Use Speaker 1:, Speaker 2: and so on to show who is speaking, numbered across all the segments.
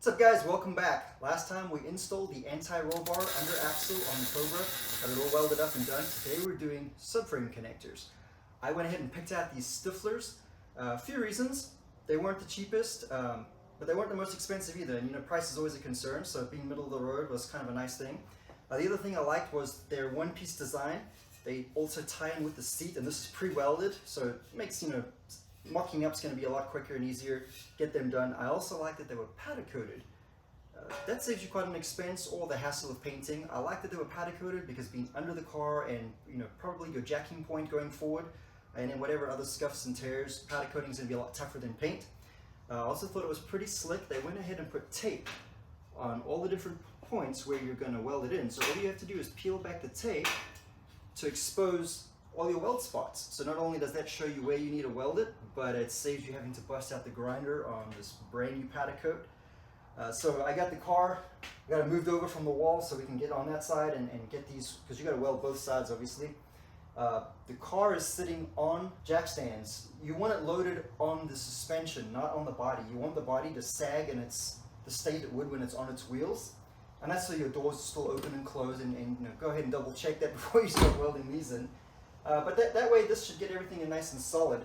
Speaker 1: What's up guys, welcome back. Last time we installed the anti-roll bar under axle on the Cobra, got it all welded up and done. Today we're doing subframe connectors. I went ahead and picked out these stifflers. A few reasons. They weren't the cheapest, but they weren't the most expensive either. And price is always a concern, so being middle of the road was kind of a nice thing. The other thing I liked was their one-piece design. They also tie in with the seat, and this is pre-welded, so it makes, mocking up is going to be a lot quicker and easier. Get them done. I also like that they were powder coated. That saves you quite an expense or the hassle of painting. I like that they were powder coated because being under the car and probably your jacking point going forward, and then whatever other scuffs and tears, powder coating is going to be a lot tougher than paint. I also thought it was pretty slick. They went ahead and put tape on all the different points where you're going to weld it in. So all you have to do is peel back the tape to expose all your weld spots. So not only does that show you where you need to weld it, but it saves you having to bust out the grinder on this brand new powder coat. So I got the car, got it moved over from the wall so we can get on that side and get these, because you got to weld both sides obviously. The car is sitting on jack stands. You want it loaded on the suspension, not on the body. You want the body to sag in the state it would when it's on its wheels. And that's so your doors are still open and closed, and go ahead and double check that before you start welding these in. But that way this should get everything in nice and solid.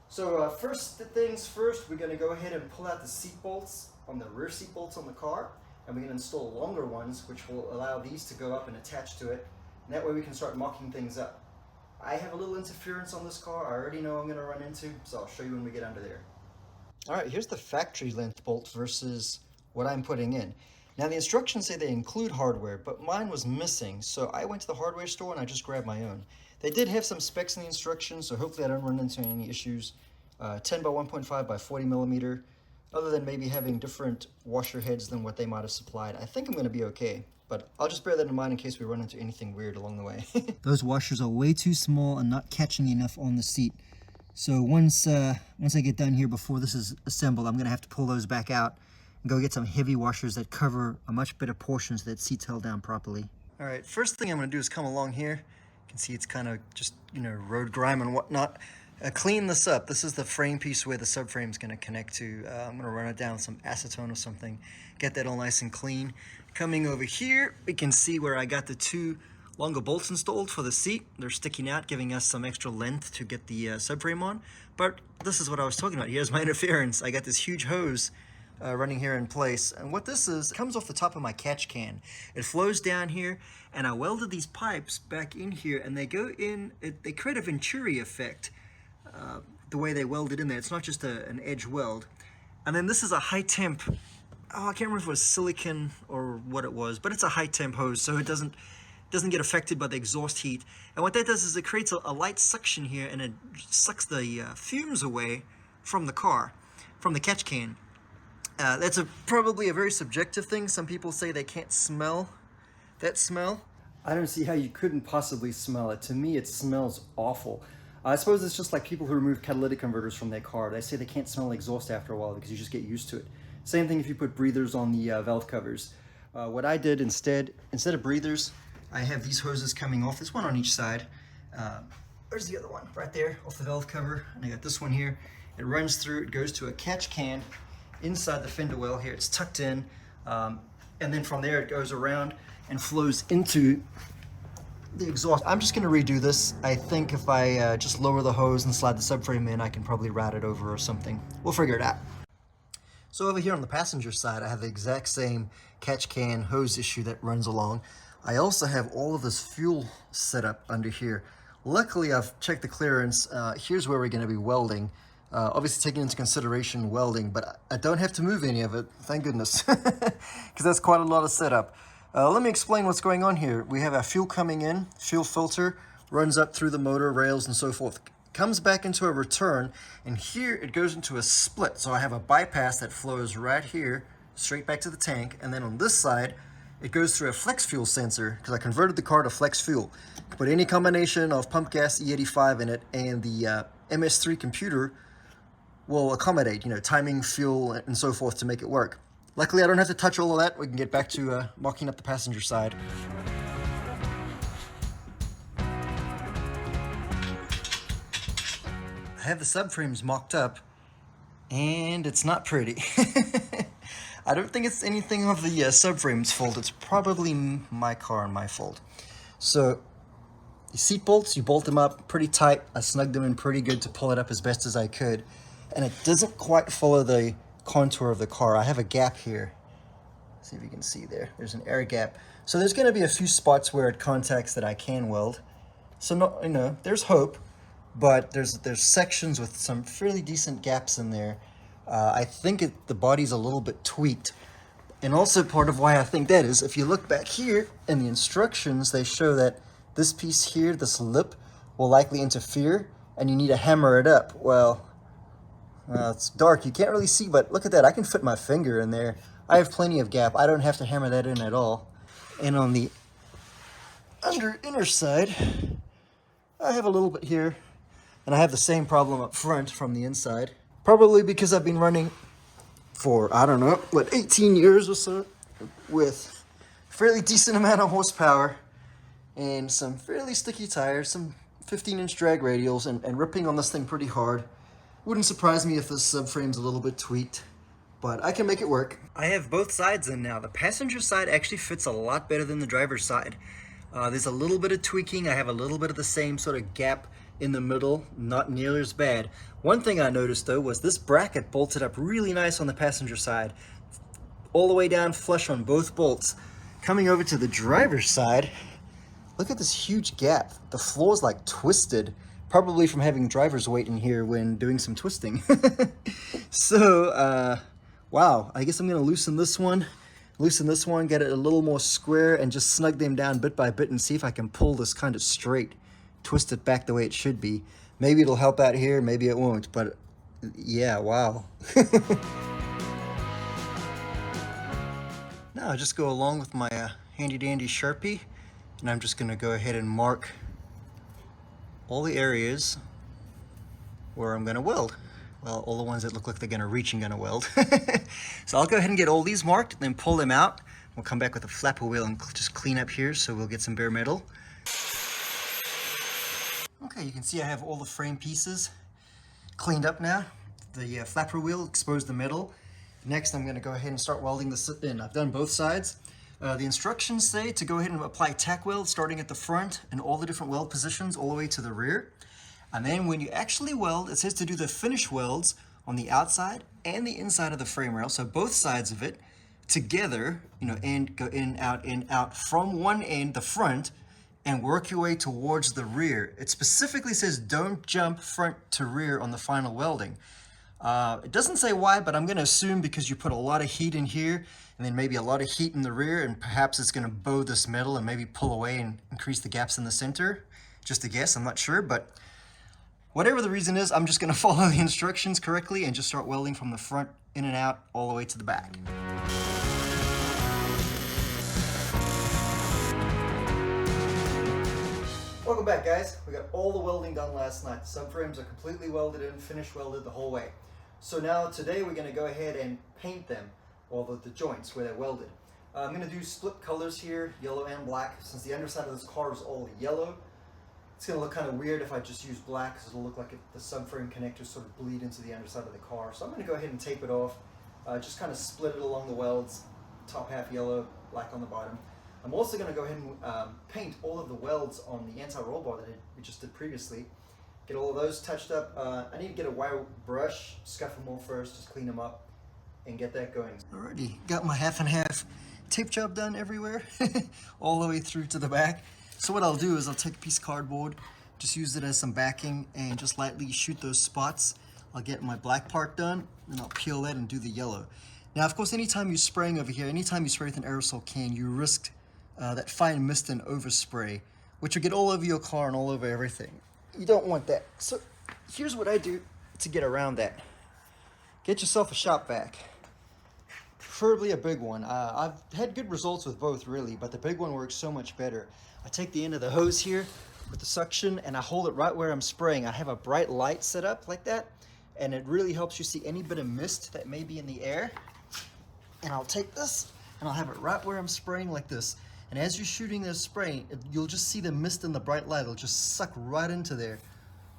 Speaker 1: So first things first, we're going to go ahead and pull out the seat bolts on the rear seat bolts on the car, and we're going to install longer ones which will allow these to go up and attach to it, and that way we can start mocking things up. I have a little interference on this car I already know I'm going to run into, so I'll show you when we get under there. Alright, here's the factory length bolt versus what I'm putting in. Now the instructions say they include hardware, but mine was missing, so I went to the hardware store and I just grabbed my own. They did have some specs in the instructions, so hopefully I don't run into any issues. 10 by 1.5 by 40 millimeter. Other than maybe having different washer heads than what they might have supplied, I think I'm going to be okay. But I'll just bear that in mind in case we run into anything weird along the way. Those washers are way too small and not catching enough on the seat. So once I get done here before this is assembled, I'm going to have to pull those back out and go get some heavy washers that cover a much better portion so that seat's held down properly. All right, first thing I'm going to do is come along here. You can see it's kind of just, road grime and whatnot. Clean this up. This is the frame piece where the subframe is going to connect to. I'm going to run it down with some acetone or something, get that all nice and clean. Coming over here, we can see where I got the two longer bolts installed for the seat. They're sticking out, giving us some extra length to get the subframe on. But this is what I was talking about. Here's my interference. I got this huge hose running here in place, and what this is, it comes off the top of my catch can. It flows down here, and I welded these pipes back in here, and they go in, they create a Venturi effect. The way they weld it in there, it's not just an edge weld. And then this is a high temp, I can't remember if it was silicon or what it was, but it's a high temp hose, so it doesn't get affected by the exhaust heat. And what that does is it creates a light suction here, and it sucks the fumes away from the car, from the catch can. That's probably a very subjective thing. Some people say they can't smell that smell. I don't see how you couldn't possibly smell it. To me, it smells awful. I suppose it's just like people who remove catalytic converters from their car. They say they can't smell exhaust after a while because you just get used to it. Same thing if you put breathers on the valve covers. What I did instead of breathers, I have these hoses coming off. There's one on each side. Where's the other one? Right there, off the valve cover. And I got this one here. It runs through, it goes to a catch can inside the fender well here. It's tucked in. And then from there it goes around and flows into the exhaust. I'm just going to redo this. I think if I just lower the hose and slide the subframe in, I can probably route it over or something. We'll figure it out. So over here on the passenger side, I have the exact same catch can hose issue that runs along. I also have all of this fuel set up under here. Luckily, I've checked the clearance. Here's where we're going to be welding. Obviously taking into consideration welding, but I don't have to move any of it, thank goodness, because that's quite a lot of setup. Let me explain what's going on here. We have our fuel coming in, fuel filter, runs up through the motor, rails, and so forth. Comes back into a return, and here it goes into a split. So I have a bypass that flows right here, straight back to the tank, and then on this side, it goes through a flex fuel sensor, because I converted the car to flex fuel. You can put any combination of pump gas E85 in it, and the MS3 computer will accommodate, timing, fuel, and so forth to make it work. Luckily, I don't have to touch all of that. We can get back to mocking up the passenger side. I have the subframes mocked up, and it's not pretty. I don't think it's anything of the subframe's fault. It's probably my car and my fault. So, the seat bolts, you bolt them up pretty tight. I snugged them in pretty good to pull it up as best as I could. And it doesn't quite follow the contour of the car. I have a gap here. See if you can see there. There's an air gap. So there's going to be a few spots where it contacts that I can weld. So, not, there's hope. But there's sections with some fairly decent gaps in there. I think the body's a little bit tweaked. And also part of why I think that is, if you look back here in the instructions, they show that this piece here, this lip, will likely interfere, and you need to hammer it up. Well, it's dark, you can't really see, but look at that. I can fit my finger in there. I have plenty of gap. I don't have to hammer that in at all. And on the inner side, I have a little bit here. And I have the same problem up front from the inside. Probably because I've been running for, I don't know, 18 years or so, with fairly decent amount of horsepower and some fairly sticky tires, some 15-inch drag radials, and ripping on this thing pretty hard. Wouldn't surprise me if this subframe's a little bit tweaked, but I can make it work. I have both sides in now. The passenger side actually fits a lot better than the driver's side. There's a little bit of tweaking. I have a little bit of the same sort of gap in the middle, not nearly as bad. One thing I noticed though was this bracket bolted up really nice on the passenger side, all the way down flush on both bolts. Coming over to the driver's side, look at this huge gap. The floor's like twisted, probably from having driver's weight in here when doing some twisting. So, wow, I guess I'm gonna loosen this one, get it a little more square, and just snug them down bit by bit and see if I can pull this kind of straight. Twist it back the way it should be. Maybe it'll help out here, maybe it won't, but yeah, wow. Now I'll just go along with my handy dandy Sharpie, and I'm just gonna go ahead and mark all the areas where I'm gonna weld. Well, all the ones that look like they're gonna reach and gonna weld. So I'll go ahead and get all these marked, then pull them out. We'll come back with a flapper wheel and just clean up here so we'll get some bare metal. Okay, you can see I have all the frame pieces cleaned up now. The flapper wheel exposed the metal. Next, I'm going to go ahead and start welding this in. I've done both sides. The instructions say to go ahead and apply tack weld starting at the front and all the different weld positions all the way to the rear. And then when you actually weld, it says to do the finish welds on the outside and the inside of the frame rail, so both sides of it together, and go in, out from one end, the front, and work your way towards the rear. It specifically says don't jump front to rear on the final welding. It doesn't say why, but I'm gonna assume because you put a lot of heat in here and then maybe a lot of heat in the rear, and perhaps it's gonna bow this metal and maybe pull away and increase the gaps in the center. Just a guess, I'm not sure, but whatever the reason is, I'm just gonna follow the instructions correctly and just start welding from the front in and out all the way to the back. Welcome back, guys. We got all the welding done last night. The subframes are completely welded in, finish welded the whole way. So now today we're going to go ahead and paint them, all the joints where they're welded. I'm going to do split colors here, yellow and black. Since the underside of this car is all yellow, it's going to look kind of weird if I just use black, because it'll look like the subframe connectors sort of bleed into the underside of the car. So I'm going to go ahead and tape it off, just kind of split it along the welds, top half yellow, black on the bottom. I'm also going to go ahead and paint all of the welds on the anti-roll bar that we just did previously. Get all of those touched up. I need to get a wire brush, scuff them all first, just clean them up, and get that going. Alrighty, got my half and half tape job done everywhere, all the way through to the back. So what I'll do is I'll take a piece of cardboard, just use it as some backing, and just lightly shoot those spots. I'll get my black part done, and I'll peel that and do the yellow. Now, of course, anytime you're spraying over here, anytime you spray with an aerosol can, you risk that fine mist and overspray, which will get all over your car and all over everything. You don't want that. So here's what I do to get around that. Get yourself a shop vac, preferably a big one. I've had good results with both, really, but the big one works so much better. I take the end of the hose here with the suction and I hold it right where I'm spraying. I have a bright light set up like that, and it really helps you see any bit of mist that may be in the air. And I'll take this and I'll have it right where I'm spraying like this. And as you're shooting this spray, you'll just see the mist and the bright light. It'll just suck right into there.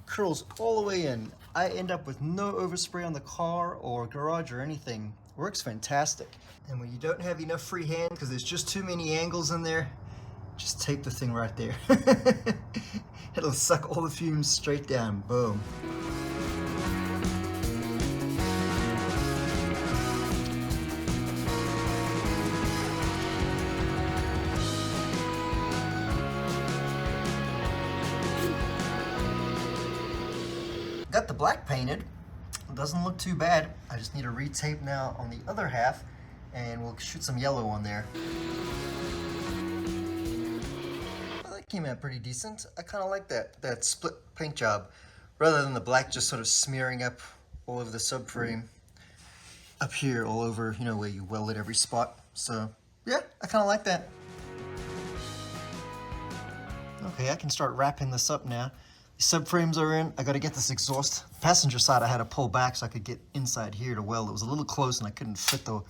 Speaker 1: Curls all the way in. I end up with no overspray on the car or garage or anything. Works fantastic. And when you don't have enough free hand, because there's just too many angles in there, just tape the thing right there. It'll suck all the fumes straight down. Boom. Got the black painted. It doesn't look too bad. I just need to retape now on the other half, and we'll shoot some yellow on there. Well, that came out pretty decent. I kind of like that split paint job, rather than the black just sort of smearing up all over the subframe up here, all over, you know, where you welded every spot. So yeah, I kind of like that. Okay, I can start wrapping this up now. The subframes are in. I got to get this exhaust. Passenger side I had to pull back so I could get inside here to weld. It was a little close and I couldn't fit the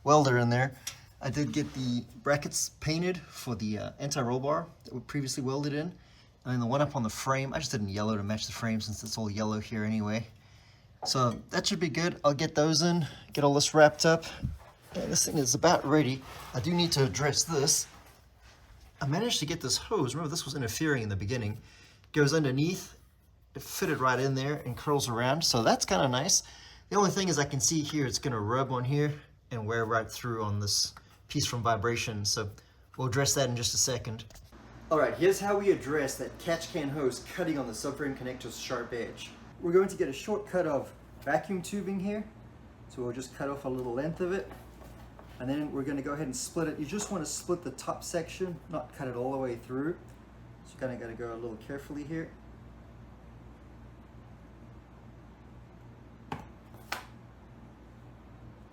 Speaker 1: welder in there. I did get the brackets painted for the anti-roll bar that we previously welded in. And then the one up on the frame, I just did in yellow to match the frame since it's all yellow here anyway. So that should be good. I'll get those in, get all this wrapped up. Yeah, this thing is about ready. I do need to address this. I managed to get this hose. Remember, this was interfering in the beginning. Goes underneath, it fitted right in there and curls around, so that's kind of nice. The only thing is I can see here it's going to rub on here and wear right through on this piece from vibration, so we'll address that in just a second. Alright, here's how we address that catch can hose cutting on the subframe connector's sharp edge. We're going to get a shortcut of vacuum tubing here, so we'll just cut off a little length of it, and then we're going to go ahead and split it. You just want to split the top section, not cut it all the way through. So you kind of got to go a little carefully here.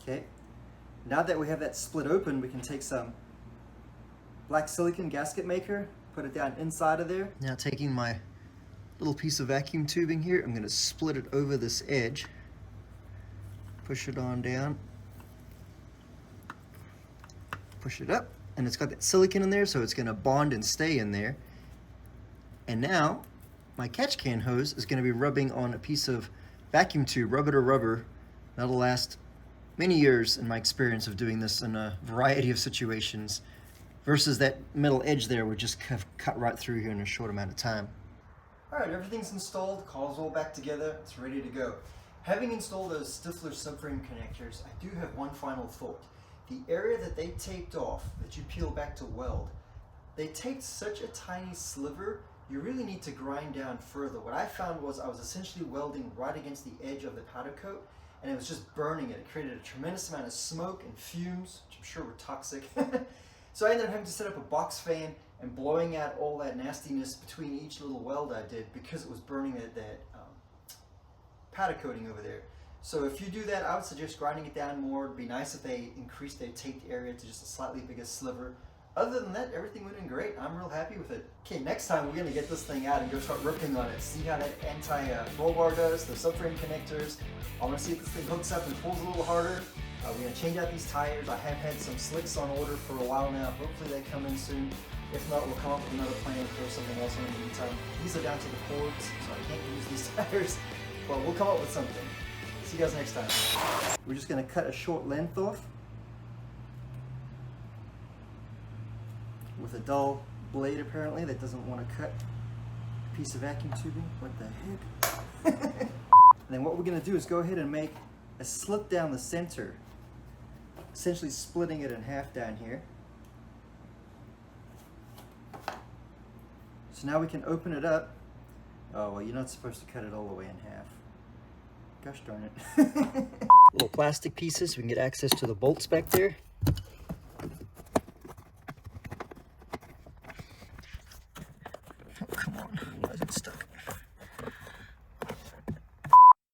Speaker 1: Okay, now that we have that split open, we can take some black silicone gasket maker, put it down inside of there. Now taking my little piece of vacuum tubing here, I'm going to split it over this edge, push it on down, push it up, and it's got that silicone in there, so it's going to bond and stay in there. And now my catch can hose is going to be rubbing on a piece of vacuum tube, rubber to rubber. That'll last many years in my experience of doing this in a variety of situations, versus that metal edge there would just cut right through here in a short amount of time. Alright, everything's installed, car's all back together, it's ready to go. Having installed those Stifler subframe connectors, I do have one final thought. The area that they taped off, that you peel back to weld, they taped such a tiny sliver, you really need to grind down further. What I found was I was essentially welding right against the edge of the powder coat, and it was just burning it. It created a tremendous amount of smoke and fumes, which I'm sure were toxic. So I ended up having to set up a box fan and blowing out all that nastiness between each little weld I did because it was burning that powder coating over there. So if you do that, I would suggest grinding it down more. It'd be nice if they increased their taped area to just a slightly bigger sliver. Other than that, everything went in great. I'm real happy with it. Okay, next time we're gonna get this thing out and go start ripping on it. See how that anti-roll bar does, the subframe connectors. I wanna see if this thing hooks up and pulls a little harder. We're gonna change out these tires. I have had some slicks on order for a while now. Hopefully they come in soon. If not, we'll come up with another plan for something else in the meantime. These are down to the cords, so I can't use these tires, but we'll come up with something. See you guys next time. We're just gonna cut a short length off with a dull blade apparently that doesn't want to cut a piece of vacuum tubing. What the heck? And then what we're going to do is go ahead and make a slit down the center, essentially splitting it in half down here. So now we can open it up. Oh, well, you're not supposed to cut it all the way in half. Gosh darn it. Little plastic pieces, we can get access to the bolts back there. Come on, why is it stuck?